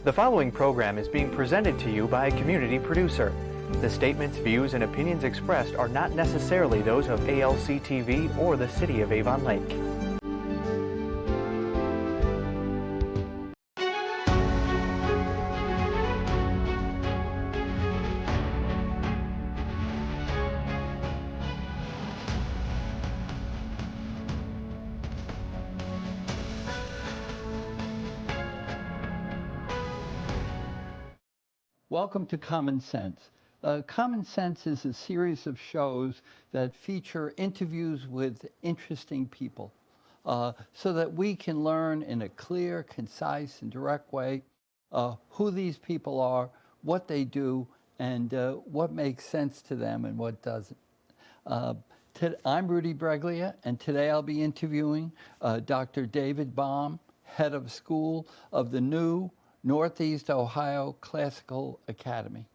The following program is being presented to you by a community producer. The statements, views, and opinions expressed are not necessarily those of ALC TV or the City of Avon Lake. Welcome to Common Sense. Common Sense is a series of shows that feature interviews with interesting people so that we can learn in a clear, concise, and direct way who these people are, what they do, and what makes sense to them and what doesn't. I'm Rudy Breglia, and today I'll be interviewing Dr. David Baum, head of school of the new Northeast Ohio Classical Academy.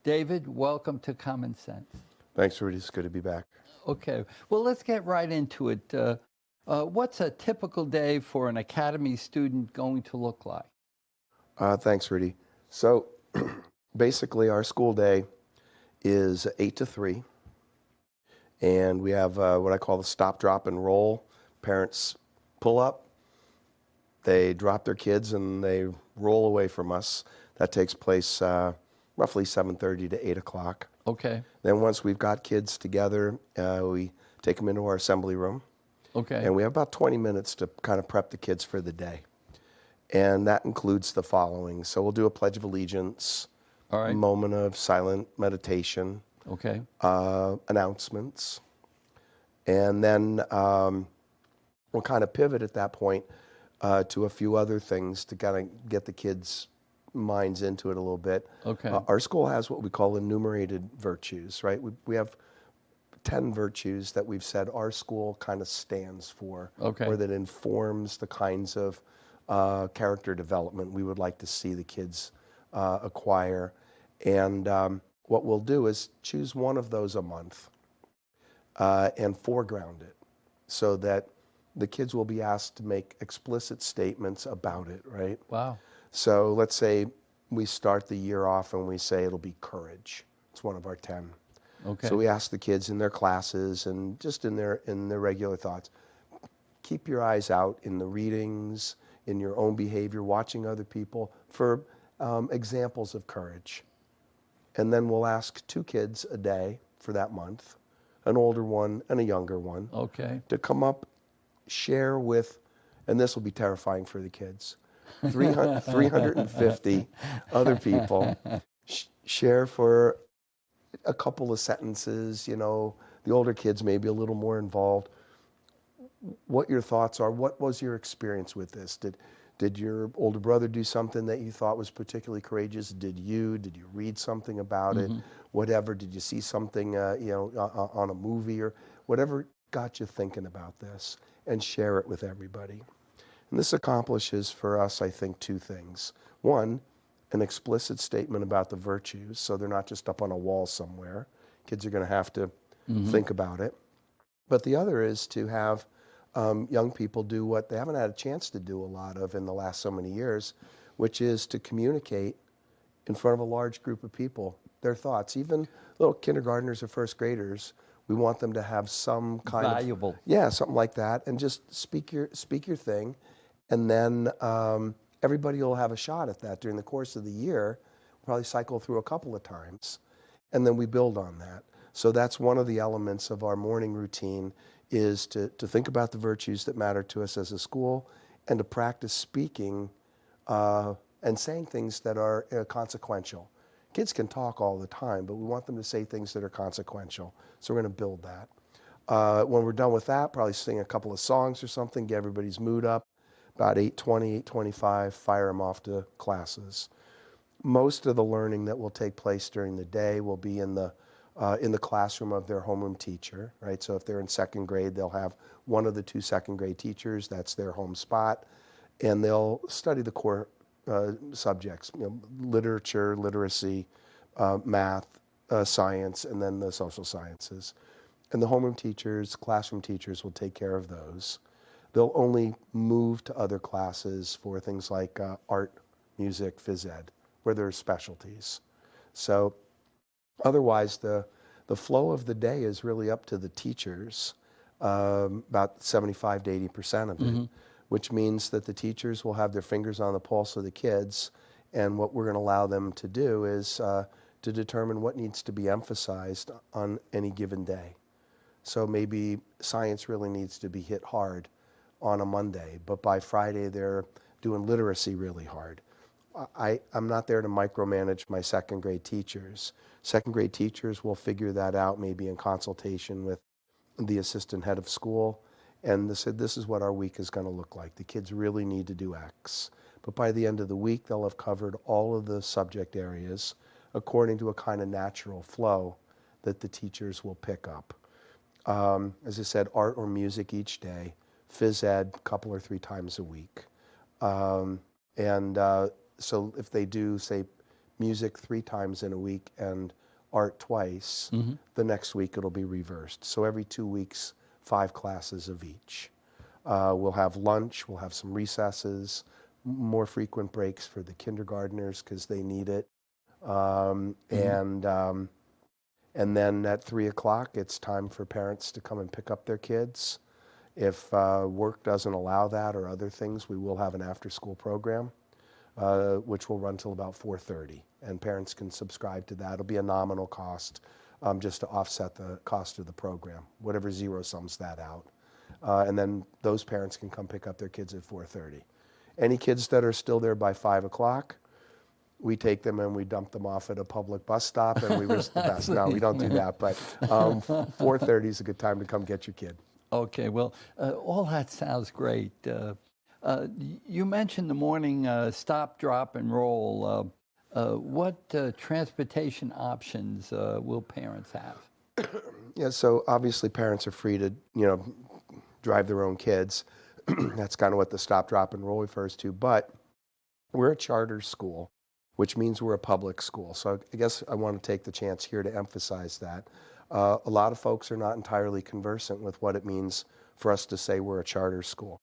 David, welcome to Common Sense. Thanks, Rudy. It's good to be back. Okay, well, let's get right into it. What's a typical day for an academy student going to look like? Thanks, Rudy. So basically our school day is 8 to 3, and we have what I call the stop, drop, and roll. Parents pull up, they drop their kids, and they roll away from us. That takes place roughly 7:30 to 8 o'clock. Okay. Then once we've got kids together, we take them into our assembly room. Okay. And we have about 20 minutes to kind of prep the kids for the day. And that includes the following. So we'll do a Pledge of Allegiance, All right. a moment of silent meditation, Okay. announcements. And then we'll kind of pivot at that point to a few other things to kind of get the kids' minds into it a little bit. Okay. Our school has what we call enumerated virtues, right? We have 10 virtues that we've said our school kind of stands for, Okay. or that informs the kinds of character development we would like to see the kids acquire. And what we'll do is choose one of those a month and foreground it so that the kids will be asked to make explicit statements about it, right? Wow. So let's say we start the year off and we say it'll be courage. It's one of our 10. Okay. So we ask the kids in their classes and just in their regular thoughts, keep your eyes out in the readings, in your own behavior, watching other people for examples of courage. And then we'll ask 2 kids a day for that month, an older one and a younger one, Okay. to come up, share with, and this will be terrifying for the kids, 350 other people, share for a couple of sentences, you know, the older kids may be a little more involved, what your thoughts are, what was your experience with this? Did your older brother do something that you thought was particularly courageous? Did you read something about it? Whatever, did you see something, on a movie or whatever got you thinking about this, and share it with everybody. And this accomplishes for us, I think, 2 things. One, an explicit statement about the virtues, so they're not just up on a wall somewhere. Kids are going to have to think about it. But the other is to have young people do what they haven't had a chance to do a lot of in the last so many years, which is to communicate in front of a large group of people their thoughts. Even little kindergartners or first graders, we want them to have some kind Valuable. of... Yeah, something like that, and just speak your thing. And then everybody will have a shot at that during the course of the year. We'll probably cycle through a couple of times, and then we build on that. So that's one of the elements of our morning routine, is to think about the virtues that matter to us as a school, and to practice speaking and saying things that are consequential. Kids can talk all the time, but we want them to say things that are consequential. So we're going to build that. When we're done with that, probably sing a couple of songs or something, get everybody's mood up. About 8:20, 8:25, fire them off to classes. Most of the learning that will take place during the day will be in the classroom of their homeroom teacher, right? So if they're in 2nd grade, they'll have one of the 2 2nd grade teachers. That's their home spot. And they'll study the core subjects, literature, literacy, math, science, and then the social sciences. And the homeroom teachers, classroom teachers will take care of those. They'll only move to other classes for things like art, music, phys ed, where there's specialties. So otherwise, the flow of the day is really up to the teachers, about 75 to 80% of it, which means that the teachers will have their fingers on the pulse of the kids, and what we're going to allow them to do is to determine what needs to be emphasized on any given day. So maybe science really needs to be hit hard on a Monday, but by Friday they're doing literacy really hard. I'm not there to micromanage my second grade teachers. Second grade teachers will figure that out maybe in consultation with the assistant head of school, and they said this is what our week is going to look like. The kids really need to do X. But by the end of the week, they'll have covered all of the subject areas according to a kind of natural flow that the teachers will pick up. As I said, art or music each day, phys ed a couple or 3 times a week. So if they do, say, music 3 times in a week and art twice, the next week it'll be reversed. So every 2 weeks, 5 classes of each. We'll have lunch, we'll have some recesses, more frequent breaks for the kindergartners because they need it. And then at 3 o'clock, it's time for parents to come and pick up their kids. If work doesn't allow that or other things, we will have an after-school program, which will run till about 4:30. And parents can subscribe to that. It'll be a nominal cost just to offset the cost of the program, whatever zero sums that out. And then those parents can come pick up their kids at 4:30. Any kids that are still there by 5 o'clock, we take them and we dump them off at a public bus stop and we wish the best. No, we don't do that, but 4:30 is a good time to come get your kid. Okay, well, all that sounds great. You mentioned the morning stop, drop, and roll. What transportation options will parents have? Yeah, so obviously parents are free to, drive their own kids. That's kind of what the stop, drop, and roll refers to. But we're a charter school, which means we're a public school. So I guess I want to take the chance here to emphasize that. A lot of folks are not entirely conversant with what it means for us to say we're a charter school.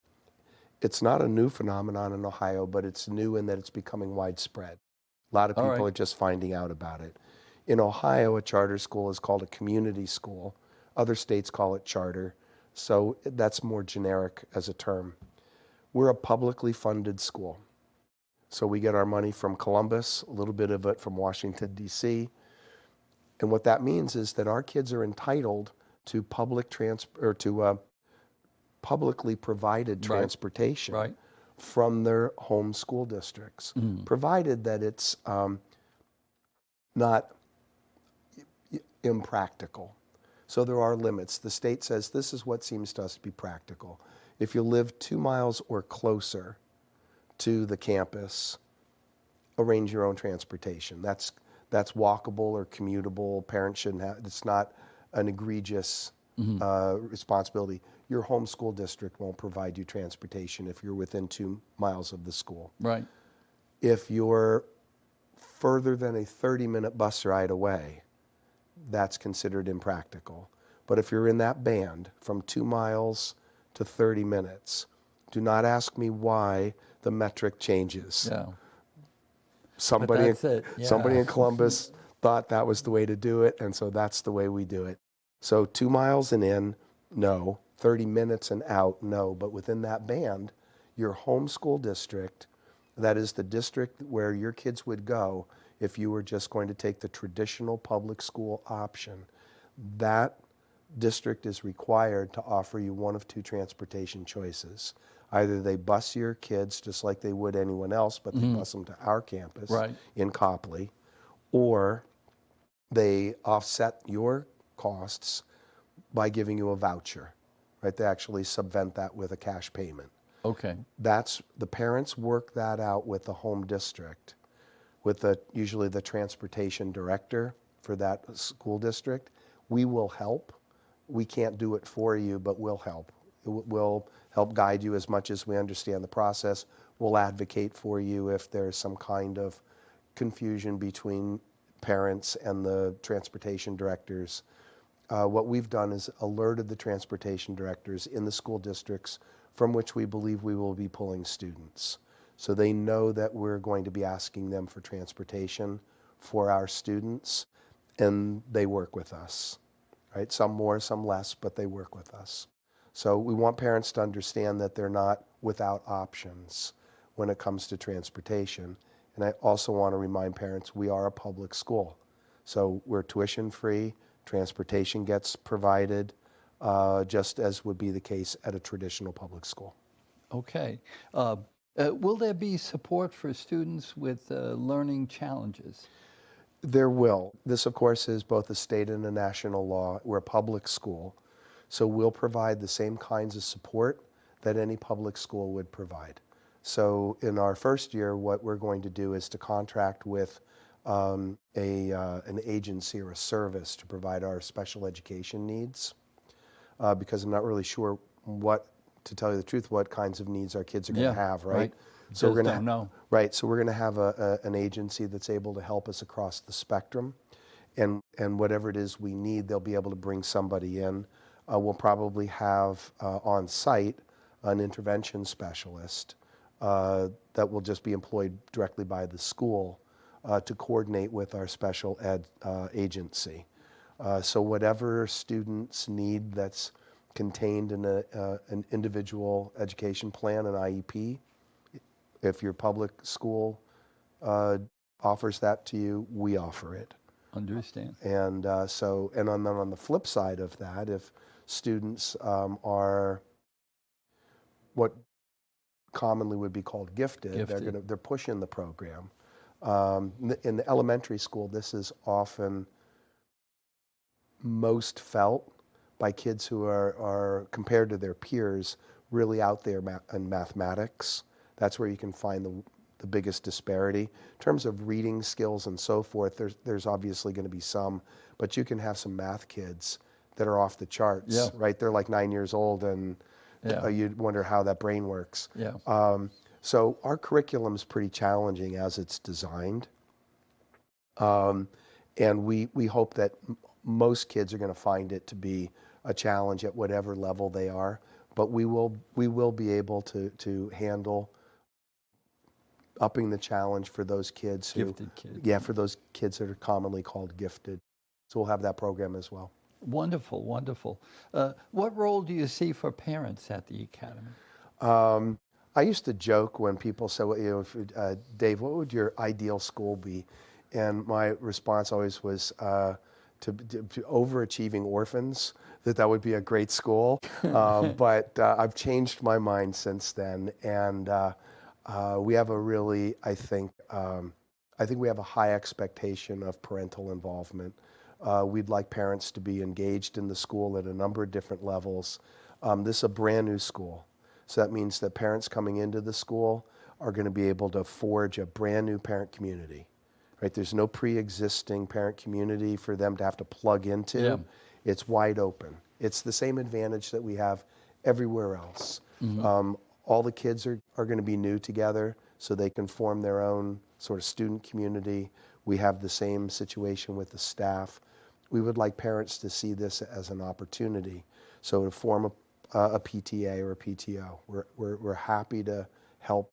It's not a new phenomenon in Ohio, but it's new in that it's becoming widespread. A lot of people are just finding out about it. In Ohio, a charter school is called a community school. Other states call it charter, so that's more generic as a term. We're a publicly funded school. So we get our money from Columbus, a little bit of it from Washington, D.C., and what that means is that our kids are entitled to publicly provided transportation from their home school districts, provided that it's not impractical. So there are limits. The state says this is what seems to us to be practical. If you live 2 miles or closer to the campus, arrange your own transportation. That's walkable or commutable. Parents shouldn't have, it's not an egregious responsibility. Your home school district won't provide you transportation if you're within 2 miles of the school. Right. If you're further than a 30-minute bus ride away, that's considered impractical. But if you're in that band from 2 miles to 30 minutes, do not ask me why the metric changes. Yeah. Somebody in Columbus thought that was the way to do it, and so that's the way we do it. So 2 miles and in, no. 30 minutes and out, no. But within that band, your home school district, that is the district where your kids would go if you were just going to take the traditional public school option, that district is required to offer you one of 2 transportation choices. Either they bus your kids just like they would anyone else, but they bus them to our campus in Copley, or they offset your costs by giving you a voucher, right? They actually subvent that with a cash payment. Okay. That's, the parents work that out with the home district, with usually the transportation director for that school district. We will help. We can't do it for you, but we'll help. We'll help guide you as much as we understand the process. We'll advocate for you if there's some kind of confusion between parents and the transportation directors. What we've done is alerted the transportation directors in the school districts from which we believe we will be pulling students. So they know that we're going to be asking them for transportation for our students, and they work with us, right? Some more, some less, but they work with us. So we want parents to understand that they're not without options when it comes to transportation. And I also want to remind parents we are a public school. So we're tuition free, transportation gets provided, just as would be the case at a traditional public school. Okay. Will there be support for students with learning challenges? There will. This, of course, is both a state and a national law. We're a public school, so we'll provide the same kinds of support that any public school would provide. So in our first year, what we're going to do is to contract with an agency or a service to provide our special education needs, because I'm not really sure to tell you the truth, what kinds of needs our kids are going to have, right? So we're going to know. Right. So we're going to have an agency that's able to help us across the spectrum, and whatever it is we need, they'll be able to bring somebody in. We'll probably have on site an intervention specialist that will just be employed directly by the school to coordinate with our special ed agency. So whatever students need that's contained in an individual education plan, an IEP, if your public school offers that to you, we offer it. Understand. And and on the flip side of that, if students are what commonly would be called gifted. They're pushing the program. In the elementary school, this is often most felt by kids who are compared to their peers really out there in mathematics. That's where you can find the biggest disparity. In terms of reading skills and so forth, there's obviously going to be some, but you can have some math kids that are off the charts, right? They're like 9 years old, and you'd wonder how that brain works. So our curriculum is pretty challenging as it's designed. And we hope that most kids are going to find it to be a challenge at whatever level they are, but we will be able to handle upping the challenge for those kids Gifted kids. Yeah, for those kids that are commonly called gifted. So we'll have that program as well. Wonderful, wonderful. What role do you see for parents at the Academy? I used to joke when people say, well, Dave, what would your ideal school be? And my response always was to overachieving orphans, that would be a great school. But I've changed my mind since then, and we have a really, I think we have a high expectation of parental involvement. We'd like parents to be engaged in the school at a number of different levels. This is a brand new school, so that means that parents coming into the school are going to be able to forge a brand new parent community. Right? There's no pre-existing parent community for them to have to plug into. It's wide open. It's the same advantage that we have everywhere else. All the kids are going to be new together, so they can form their own sort of student community. We have the same situation with the staff. We would like parents to see this as an opportunity. So to form a PTA or a PTO, we're happy to help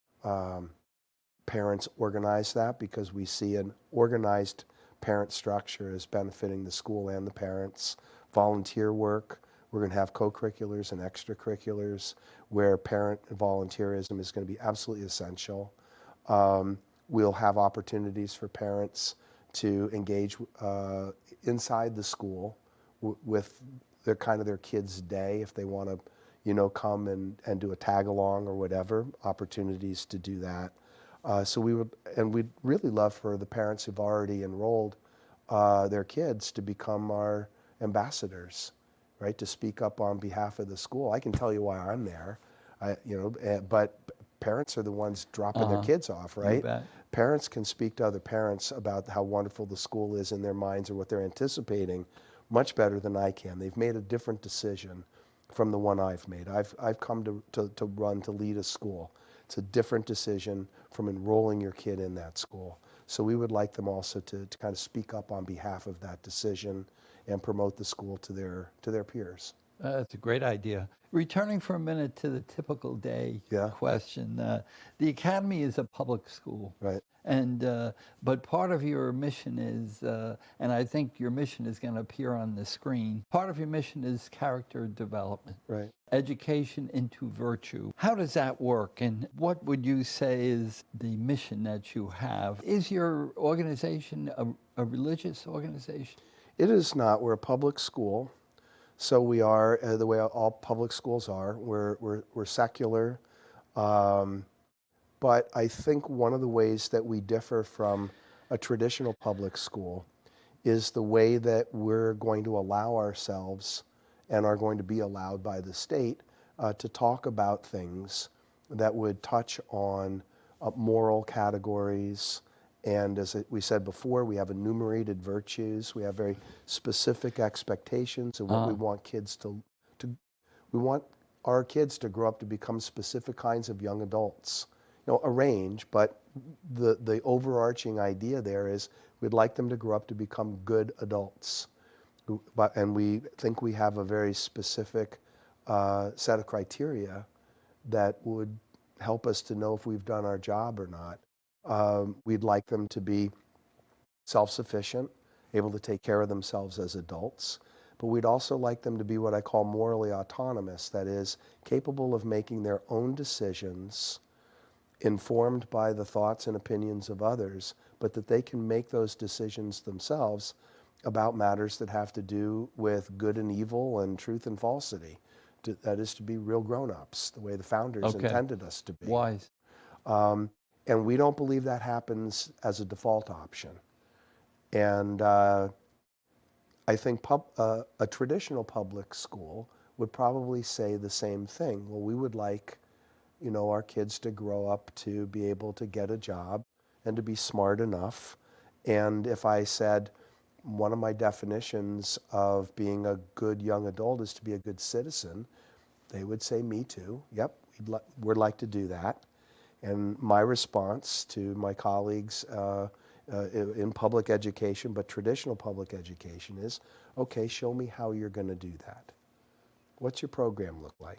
parents organize that, because we see an organized parent structure as benefiting the school and the parents. Volunteer work, we're going to have co-curriculars and extracurriculars where parent volunteerism is going to be absolutely essential. We'll have opportunities for parents to engage inside the school with their kids' day if they want to, come and do a tag along or whatever. Opportunities to do that. So we'd really love for the parents who've already enrolled their kids to become our ambassadors, right? To speak up on behalf of the school. I can tell you why I'm there, but parents are the ones dropping their kids off, right? You bet. Parents can speak to other parents about how wonderful the school is in their minds or what they're anticipating much better than I can. They've made a different decision from the one I've made. I've come to lead a school. It's a different decision from enrolling your kid in that school. So we would like them also to kind of speak up on behalf of that decision and promote the school to their peers. That's a great idea. Returning for a minute to the typical day Yeah. question, the Academy is a public school. Right. And but part of your mission is, and I think your mission is going to appear on the screen. Part of your mission is character development, Right. education into virtue. How does that work? And what would you say is the mission that you have? Is your organization a religious organization? It is not. We're a public school. So we are, the way all public schools are, we're secular. But I think one of the ways that we differ from a traditional public school is the way that we're going to allow ourselves and are going to be allowed by the state to talk about things that would touch on moral categories. And as we said before, we have enumerated virtues. We have very specific expectations of what we want kids we want our kids to grow up to become specific kinds of young adults. You know, a range, but the overarching idea there is we'd like them to grow up to become good adults. And we think we have a very specific set of criteria that would help us to know if we've done our job or not. We'd like them to be self-sufficient, able to take care of themselves as adults, but we'd also like them to be what I call morally autonomous, that is, capable of making their own decisions, informed by the thoughts and opinions of others, but that they can make those decisions themselves about matters that have to do with good and evil and truth and falsity. That is, to be real grown-ups, the way the founders intended us to be. Wise. And we don't believe that happens as a default option. And I think a traditional public school would probably say the same thing. Well, we would like, you know, our kids to grow up to be able to get a job and to be smart enough. And if I said one of my definitions of being a good young adult is to be a good citizen, they would say, me too. Yep, we'd like to do that. And my response to my colleagues in public education, but traditional public education, is, okay, show me how you're going to do that. What's your program look like?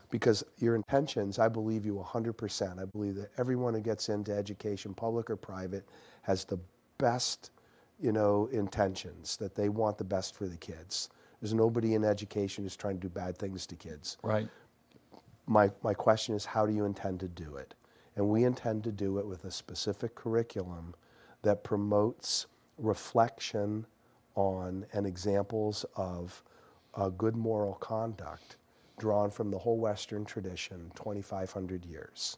Because your intentions, I believe you 100%. I believe that everyone who gets into education, public or private, has the best, you know, intentions, that they want the best for the kids. There's nobody in education who's trying to do bad things to kids. Right. My question is, how do you intend to do it? And we intend to do it with a specific curriculum that promotes reflection on and examples of good moral conduct drawn from the whole Western tradition, 2,500 years.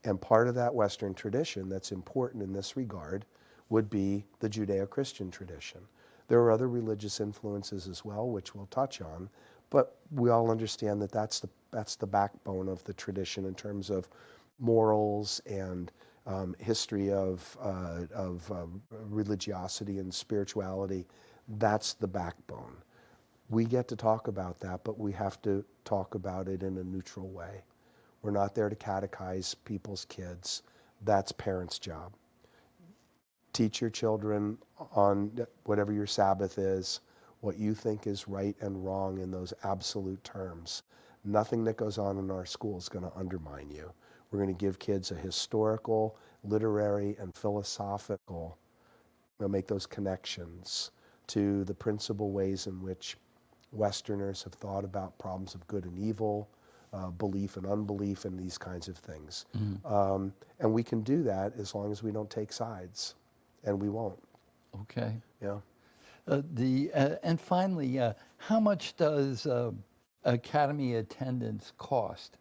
And part of that Western tradition that's important in this regard would be the Judeo-Christian tradition. There are other religious influences as well, which we'll touch on, but we all understand that that's the backbone of the tradition in terms of morals and history of religiosity and spirituality. That's the backbone. We get to talk about that, but we have to talk about it in a neutral way. We're not there to catechize people's kids. That's parents' job. Teach your children on whatever your Sabbath is, what you think is right and wrong in those absolute terms. Nothing that goes on in our school is going to undermine you. We're going to give kids a historical, literary, and philosophical, make those connections to the principal ways in which Westerners have thought about problems of good and evil, belief and unbelief, and these kinds of things. And we can do that as long as we don't take sides, and we won't. Okay. Yeah. And finally, how much does academy attendance cost?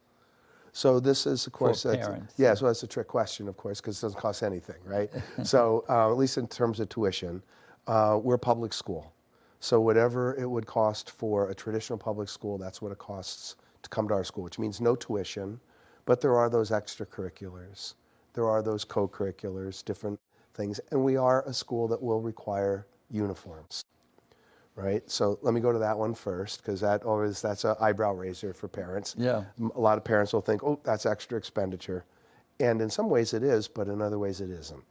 So this is, of course, For parents. yeah. So that's a trick question, of course, because it doesn't cost anything, right? So at least in terms of tuition, we're a public school. So whatever it would cost for a traditional public school, that's what it costs to come to our school, which means no tuition, but there are those extracurriculars. There are those co-curriculars, different things. And we are a school that will require uniforms, right? So let me go to that one first, because that's an eyebrow raiser for parents. Yeah. A lot of parents will think, oh, that's extra expenditure. And in some ways it is, but in other ways it isn't.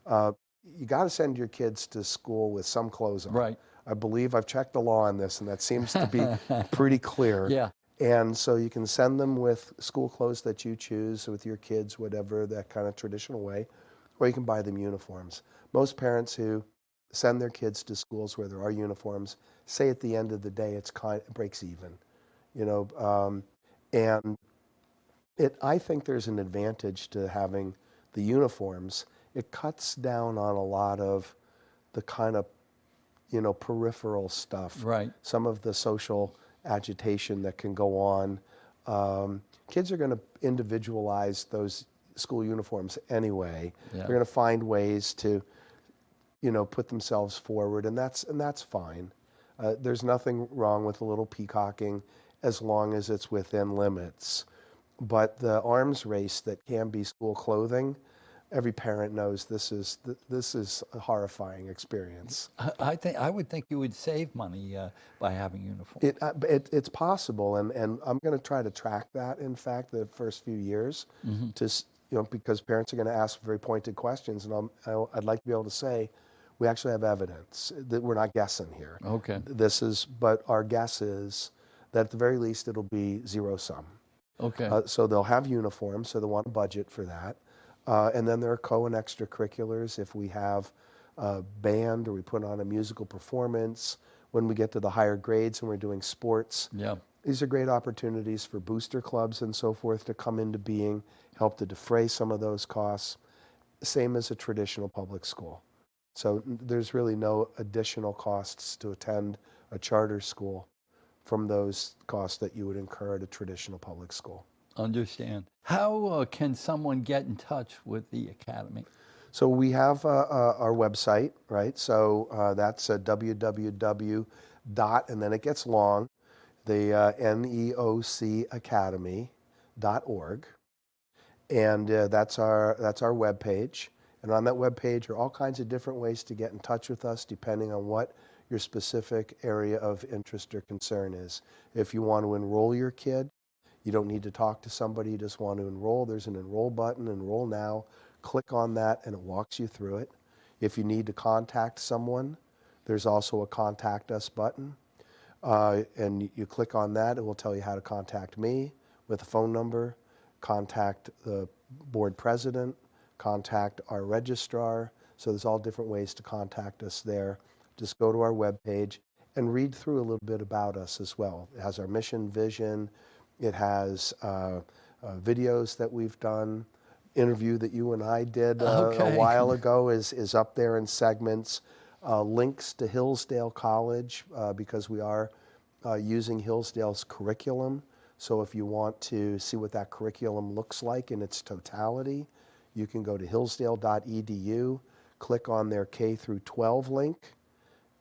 You got to send your kids to school with some clothes on. Right. I believe I've checked the law on this, and that seems to be pretty clear. Yeah. And so you can send them with school clothes that you choose, with your kids, whatever, that kind of traditional way, or you can buy them uniforms. Most parents who send their kids to schools where there are uniforms say at the end of the day it breaks even, you know. And I think there's an advantage to having the uniforms. It cuts down on a lot of the kind of, you know, peripheral stuff. Right. Some of the social agitation that can go on. Kids are going to individualize those school uniforms anyway. Yeah. They're going to find ways to, you know, put themselves forward, and that's fine. There's nothing wrong with a little peacocking as long as it's within limits. But the arms race that can be school clothing, every parent knows this is a horrifying experience. I would think you would save money by having uniforms. It's possible, and I'm going to try to track that. In fact, the first few years, because parents are going to ask very pointed questions, and I'd like to be able to say, we actually have evidence that we're not guessing here. Okay. But our guess is that at the very least it'll be zero sum. Okay. So they'll have uniforms, so they'll want a budget for that. And then there are co and extracurriculars. If we have a band or we put on a musical performance, when we get to the higher grades and we're doing sports, Yeah. these are great opportunities for booster clubs and so forth to come into being, help to defray some of those costs, same as a traditional public school. So there's really no additional costs to attend a charter school from those costs that you would incur at a traditional public school. Understand. How can someone get in touch with the Academy? So we have our website, right? So that's www. And then it gets long, the neocacademy.org. And that's our webpage. And on that webpage are all kinds of different ways to get in touch with us depending on what your specific area of interest or concern is. If you want to enroll your kid, you don't need to talk to somebody, you just want to enroll. There's an enroll button, enroll now. Click on that and it walks you through it. If you need to contact someone, there's also a contact us button. And you click on that, it will tell you how to contact me with a phone number, contact the board president, contact our registrar. So there's all different ways to contact us there. Just go to our webpage and read through a little bit about us as well. It has our mission, vision. It has videos that we've done. Interview that you and I did a while ago is up there in segments. Links to Hillsdale College because we are using Hillsdale's curriculum. So if you want to see what that curriculum looks like in its totality, you can go to hillsdale.edu, click on their K through 12 link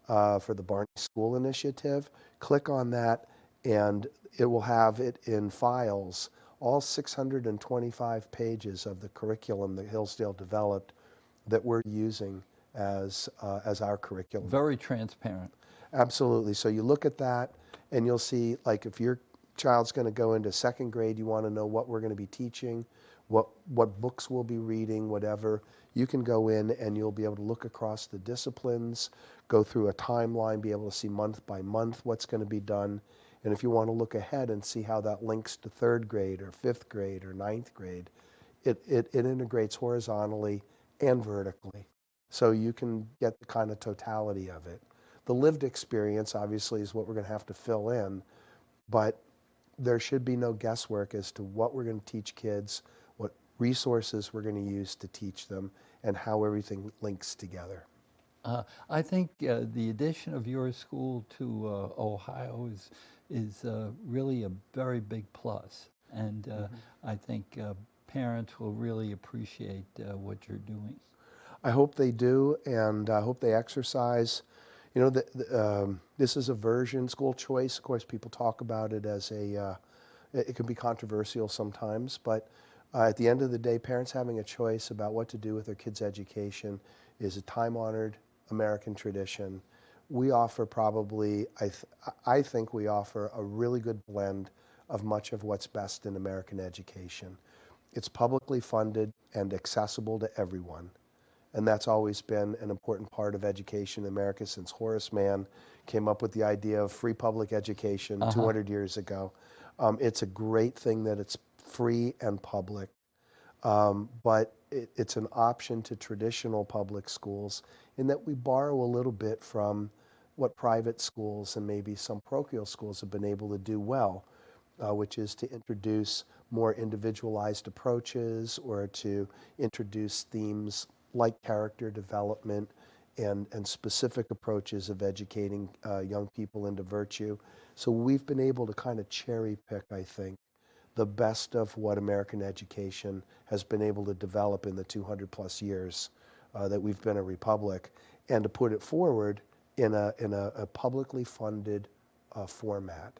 for the Barney School Initiative. Click on that and it will have it in files, all 625 pages of the curriculum that Hillsdale developed that we're using as our curriculum. Very transparent. Absolutely. So you look at that and you'll see, like, if your child's going to go into second grade, you want to know what we're going to be teaching, what books we'll be reading, whatever. You can go in and you'll be able to look across the disciplines, go through a timeline, be able to see month by month what's going to be done. And if you want to look ahead and see how that links to third grade or fifth grade or ninth grade, it integrates horizontally and vertically. So you can get the kind of totality of it. The lived experience, obviously, is what we're going to have to fill in, but there should be no guesswork as to what we're going to teach kids, what resources we're going to use to teach them, and how everything links together. I think the addition of your school to Ohio is really a very big plus, and I think parents will really appreciate what you're doing. I hope they do, and I hope they exercise. You know, this is a version, school choice. Of course, people talk about it as it can be controversial sometimes, but at the end of the day, parents having a choice about what to do with their kids' education is a time-honored American tradition. We offer probably, I think we offer a really good blend of much of what's best in American education. It's publicly funded and accessible to everyone. And that's always been an important part of education in America since Horace Mann came up with the idea of free public education 200 years ago. It's a great thing that it's free and public, but it's an option to traditional public schools in that we borrow a little bit from what private schools and maybe some parochial schools have been able to do well, which is to introduce more individualized approaches or to introduce themes like character development and specific approaches of educating young people into virtue. So we've been able to kind of cherry pick, I think, the best of what American education has been able to develop in the 200 plus years that we've been a republic, and to put it forward in a publicly funded format.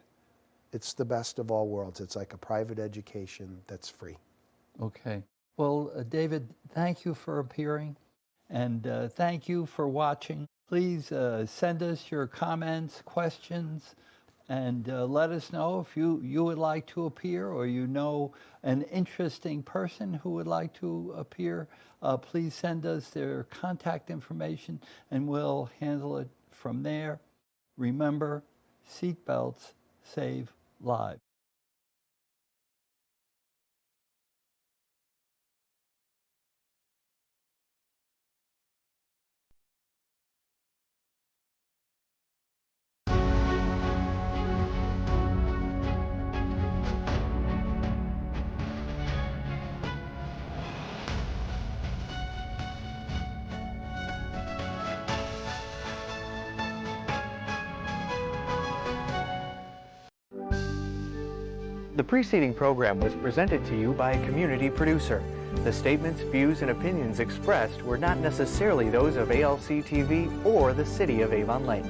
It's the best of all worlds. It's like a private education that's free. Okay. Well, David, thank you for appearing, and thank you for watching. Please send us your comments, questions, and let us know if you would like to appear, or you know an interesting person who would like to appear. Please send us their contact information, and we'll handle it from there. Remember, seatbelts save lives. The preceding program was presented to you by a community producer. The statements, views, and opinions expressed were not necessarily those of ALC TV or the City of Avon Lake.